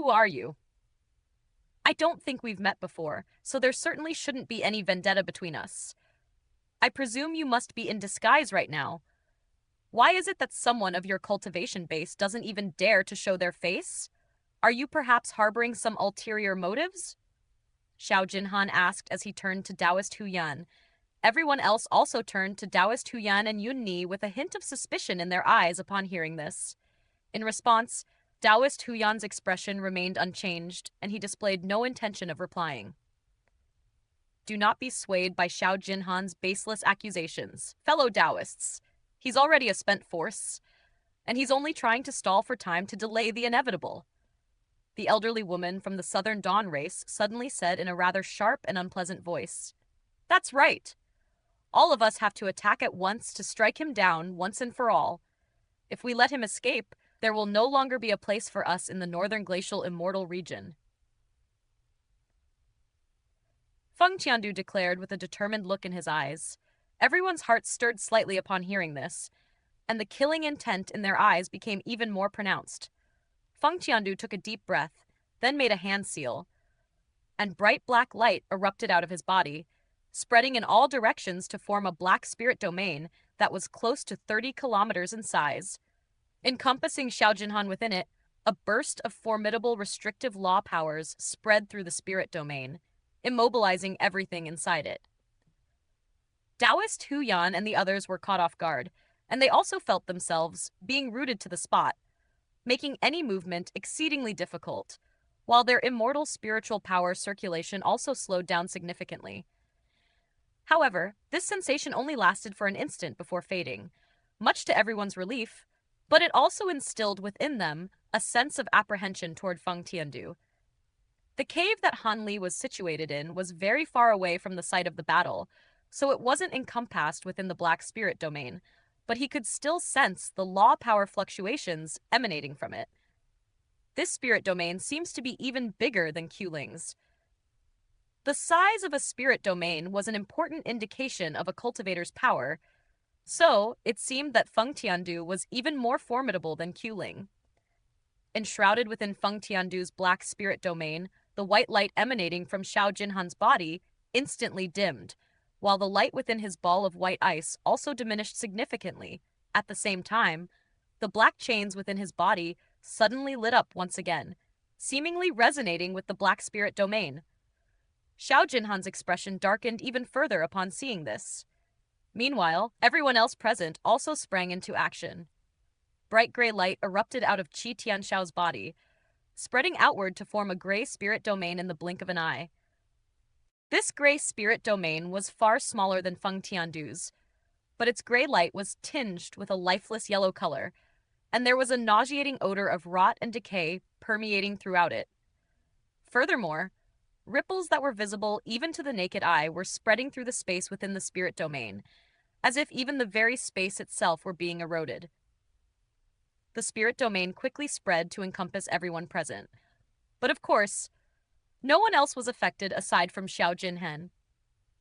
Who are you? I don't think we've met before, so there certainly shouldn't be any vendetta between us. I presume you must be in disguise right now. Why is it that someone of your cultivation base doesn't even dare to show their face? Are you perhaps harboring some ulterior motives? Xiao Jinhan asked as he turned to Taoist Hu Yan. Everyone else also turned to Taoist Hu Yan and Yun Ni with a hint of suspicion in their eyes upon hearing this. In response, Taoist Hu Yan's expression remained unchanged, and he displayed no intention of replying. Do not be swayed by Xiao Jinhan's baseless accusations. Fellow Taoists, he's already a spent force, and he's only trying to stall for time to delay the inevitable. The elderly woman from the Southern Dawn race suddenly said in a rather sharp and unpleasant voice. That's right. All of us have to attack at once to strike him down once and for all. If we let him escape, there will no longer be a place for us in the northern glacial immortal region. Feng Tiandu declared with a determined look in his eyes. Everyone's hearts stirred slightly upon hearing this, and the killing intent in their eyes became even more pronounced. Feng Tiandu took a deep breath, then made a hand seal, and bright black light erupted out of his body, spreading in all directions to form a black spirit domain that was close to 30 kilometers in size. Encompassing Xiao Jinhan within it, a burst of formidable restrictive law powers spread through the spirit domain, immobilizing everything inside it. Taoist Hu Yan and the others were caught off guard, and they also felt themselves being rooted to the spot, making any movement exceedingly difficult, while their immortal spiritual power circulation also slowed down significantly. However, this sensation only lasted for an instant before fading, much to everyone's relief, but it also instilled within them a sense of apprehension toward Feng Tiandu. The cave that Han Li was situated in was very far away from the site of the battle, so it wasn't encompassed within the black spirit domain, but he could still sense the law power fluctuations emanating from it. This spirit domain seems to be even bigger than Quling's. The size of a spirit domain was an important indication of a cultivator's power, so it seemed that Feng Tiandu was even more formidable than Quling. Enshrouded within Feng Tiandu's black spirit domain, the white light emanating from Xiao Jinhan's body instantly dimmed, while the light within his ball of white ice also diminished significantly. At the same time, the black chains within his body suddenly lit up once again, seemingly resonating with the black spirit domain. Xiao Jinhan's expression darkened even further upon seeing this. Meanwhile, everyone else present also sprang into action. Bright gray light erupted out of Qi Tianxiao's body, spreading outward to form a gray spirit domain in the blink of an eye. This gray spirit domain was far smaller than Feng Tiandu's, but its gray light was tinged with a lifeless yellow color, and there was a nauseating odor of rot and decay permeating throughout it. Furthermore, ripples that were visible even to the naked eye were spreading through the space within the spirit domain, as if even the very space itself were being eroded. The spirit domain quickly spread to encompass everyone present. But of course, no one else was affected aside from Xiao Jinhen.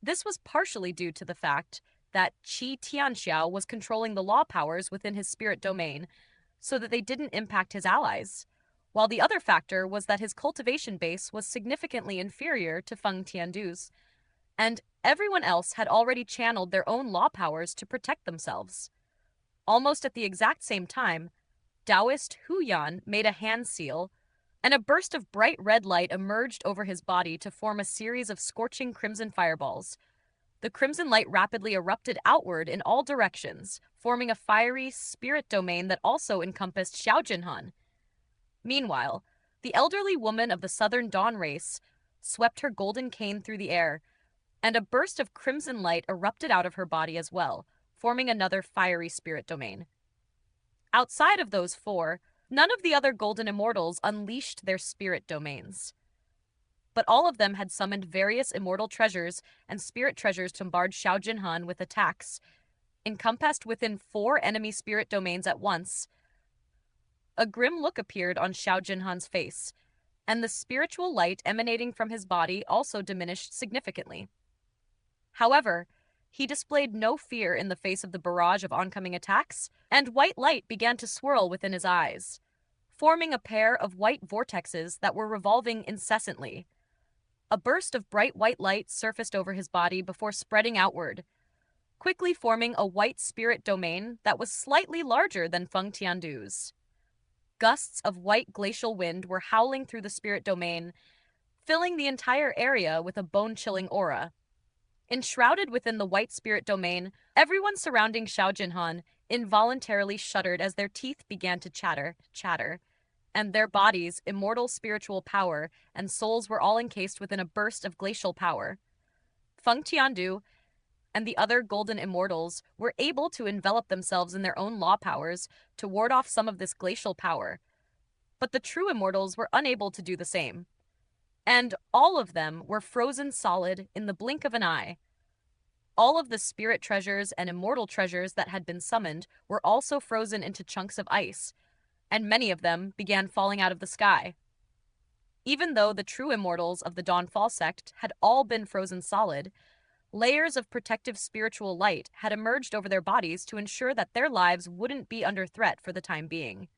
This was partially due to the fact that Qi Tianxiao was controlling the law powers within his spirit domain, so that they didn't impact his allies, while the other factor was that his cultivation base was significantly inferior to Feng Tiandu's, and everyone else had already channeled their own law powers to protect themselves. Almost at the exact same time, Taoist Hu Yan made a hand seal, and a burst of bright red light emerged over his body to form a series of scorching crimson fireballs. The crimson light rapidly erupted outward in all directions, forming a fiery spirit domain that also encompassed Xiao Jinhan. Meanwhile, the elderly woman of the Southern Dawn race swept her golden cane through the air, and a burst of crimson light erupted out of her body as well, forming another fiery spirit domain. Outside of those four, none of the other golden immortals unleashed their spirit domains. But all of them had summoned various immortal treasures and spirit treasures to bombard Xiao Jinhan with attacks, encompassed within 4 enemy spirit domains at once. A grim look appeared on Xiao Jinhan's face, and the spiritual light emanating from his body also diminished significantly. However, he displayed no fear in the face of the barrage of oncoming attacks, and white light began to swirl within his eyes. forming a pair of white vortexes that were revolving incessantly. A burst of bright white light surfaced over his body before spreading outward, quickly forming a white spirit domain that was slightly larger than Feng Tiandu's. Gusts of white glacial wind were howling through the spirit domain, filling the entire area with a bone-chilling aura. Enshrouded within the white spirit domain, everyone surrounding Xiao Jinhan involuntarily shuddered as their teeth began to chatter, and their bodies, immortal spiritual power, and souls were all encased within a burst of glacial power. Feng Tiandu and the other golden immortals were able to envelop themselves in their own law powers to ward off some of this glacial power. But the true immortals were unable to do the same. And all of them were frozen solid in the blink of an eye. All of the spirit treasures and immortal treasures that had been summoned were also frozen into chunks of ice, and many of them began falling out of the sky. Even though the true immortals of the Dawnfall sect had all been frozen solid, layers of protective spiritual light had emerged over their bodies to ensure that their lives wouldn't be under threat for the time being.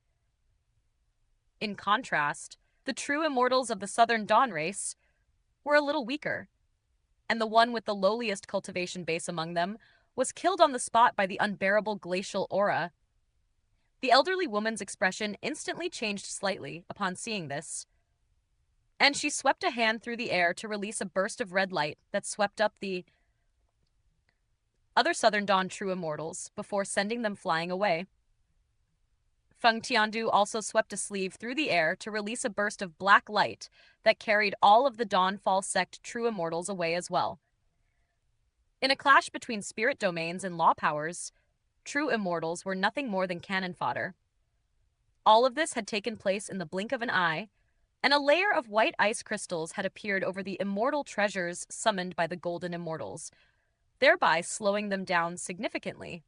In contrast, the true immortals of the Southern Dawn race were a little weaker, and the one with the lowliest cultivation base among them was killed on the spot by the unbearable glacial aura. The elderly woman's expression instantly changed slightly upon seeing this, and she swept a hand through the air to release a burst of red light that swept up the other Southern Dawn true immortals before sending them flying away. Feng Tiandu also swept a sleeve through the air to release a burst of black light that carried all of the Dawnfall sect true immortals away as well. In a clash between spirit domains and law powers, true immortals were nothing more than cannon fodder. All of this had taken place in the blink of an eye, and a layer of white ice crystals had appeared over the immortal treasures summoned by the golden immortals, thereby slowing them down significantly.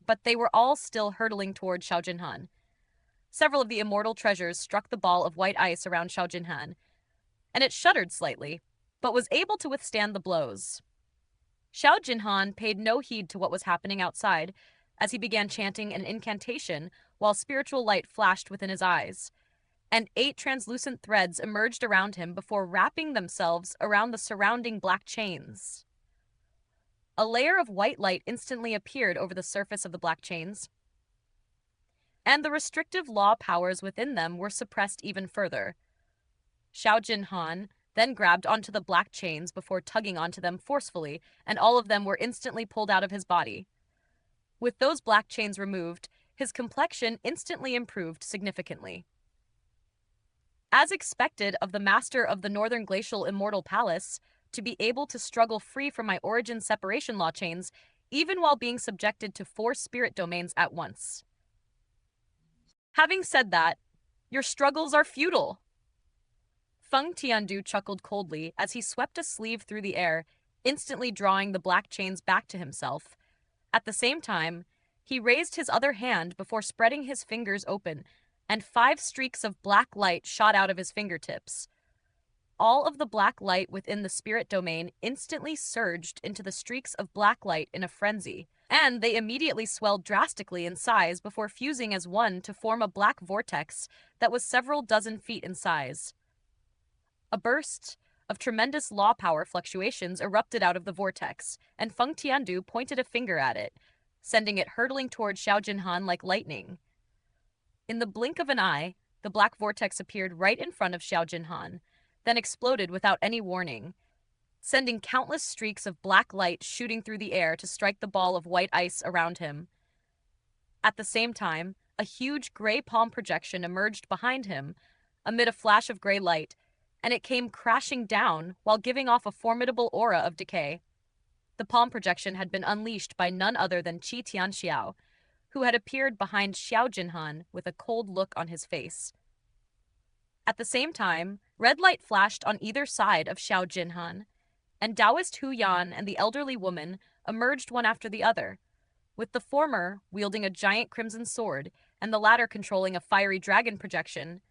But they were all still hurtling toward Xiao Jinhan. Several of the immortal treasures struck the ball of white ice around Xiao Jinhan, and it shuddered slightly, but was able to withstand the blows. Xiao Jinhan paid no heed to what was happening outside as he began chanting an incantation while spiritual light flashed within his eyes, and 8 translucent threads emerged around him before wrapping themselves around the surrounding black chains. A layer of white light instantly appeared over the surface of the black chains, and the restrictive law powers within them were suppressed even further. Xiao Jinhan then grabbed onto the black chains before tugging onto them forcefully, and all of them were instantly pulled out of his body. With those black chains removed, his complexion instantly improved significantly. As expected of the master of the Northern Glacial Immortal Palace, to be able to struggle free from my origin separation law chains, even while being subjected to 4 spirit domains at once. Having said that, your struggles are futile. Feng Tiandu chuckled coldly as he swept a sleeve through the air, instantly drawing the black chains back to himself. At the same time, he raised his other hand before spreading his fingers open, and 5 streaks of black light shot out of his fingertips. All of the black light within the spirit domain instantly surged into the streaks of black light in a frenzy, and they immediately swelled drastically in size before fusing as one to form a black vortex that was several dozen feet in size. A burst of tremendous law power fluctuations erupted out of the vortex, and Feng Tiandu pointed a finger at it, sending it hurtling toward Xiao Jinhan like lightning. In the blink of an eye, the black vortex appeared right in front of Xiao Jinhan, then exploded without any warning, sending countless streaks of black light shooting through the air to strike the ball of white ice around him. At the same time, a huge gray palm projection emerged behind him amid a flash of gray light, and it came crashing down while giving off a formidable aura of decay. The palm projection had been unleashed by none other than Xianxia, who had appeared behind Xiao Jinhan with a cold look on his face. At the same time, red light flashed on either side of Xiao Jinhan, and Taoist Hu Yan and the elderly woman emerged one after the other, with the former wielding a giant crimson sword and the latter controlling a fiery dragon projection.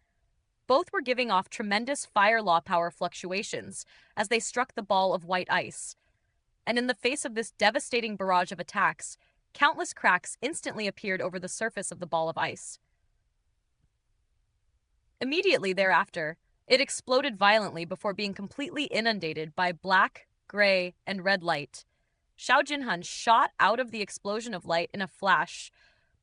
Both were giving off tremendous fire law power fluctuations as they struck the ball of white ice, and in the face of this devastating barrage of attacks, countless cracks instantly appeared over the surface of the ball of ice. Immediately thereafter, it exploded violently before being completely inundated by black, gray, and red light. Xiao Jinhan shot out of the explosion of light in a flash,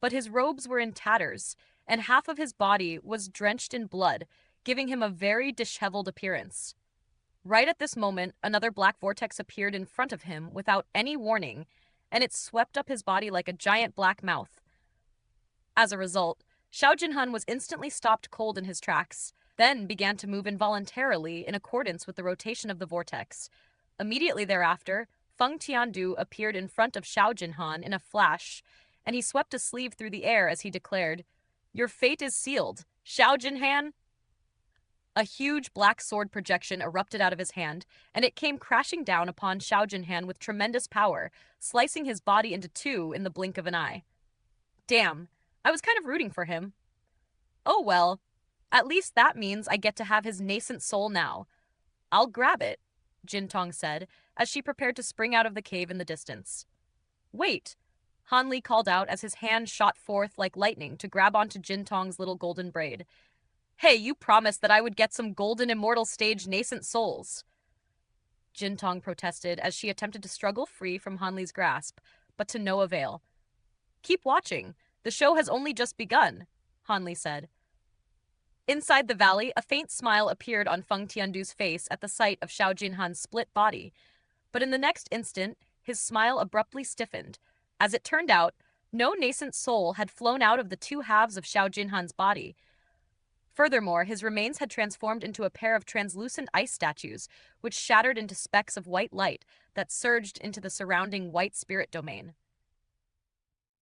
but his robes were in tatters, and half of his body was drenched in blood, giving him a very disheveled appearance. Right at this moment, another black vortex appeared in front of him without any warning, and it swept up his body like a giant black mouth. As a result, Xiao Jinhan was instantly stopped cold in his tracks, then began to move involuntarily in accordance with the rotation of the vortex. Immediately thereafter, Feng Tiandu appeared in front of Xiao Jinhan in a flash, and he swept a sleeve through the air as he declared, "Your fate is sealed, Xiao Jinhan." A huge black sword projection erupted out of his hand, and it came crashing down upon Xiao Jinhan with tremendous power, slicing his body into two in the blink of an eye. Damn, I was kind of rooting for him. Oh well, at least that means I get to have his nascent soul now. I'll grab it, Jintong said, as she prepared to spring out of the cave in the distance. Wait, Han Li called out as his hand shot forth like lightning to grab onto Jintong's little golden braid. Hey, you promised that I would get some golden immortal stage nascent souls. Jintong protested as she attempted to struggle free from Han Li's grasp, but to no avail. Keep watching. The show has only just begun, Han Li said. Inside the valley, a faint smile appeared on Feng Tiandu's face at the sight of Xiao Jinhan's split body, but in the next instant, his smile abruptly stiffened. As it turned out, no nascent soul had flown out of the two halves of Xiao Jinhan's body. Furthermore, his remains had transformed into a pair of translucent ice statues, which shattered into specks of white light that surged into the surrounding white spirit domain.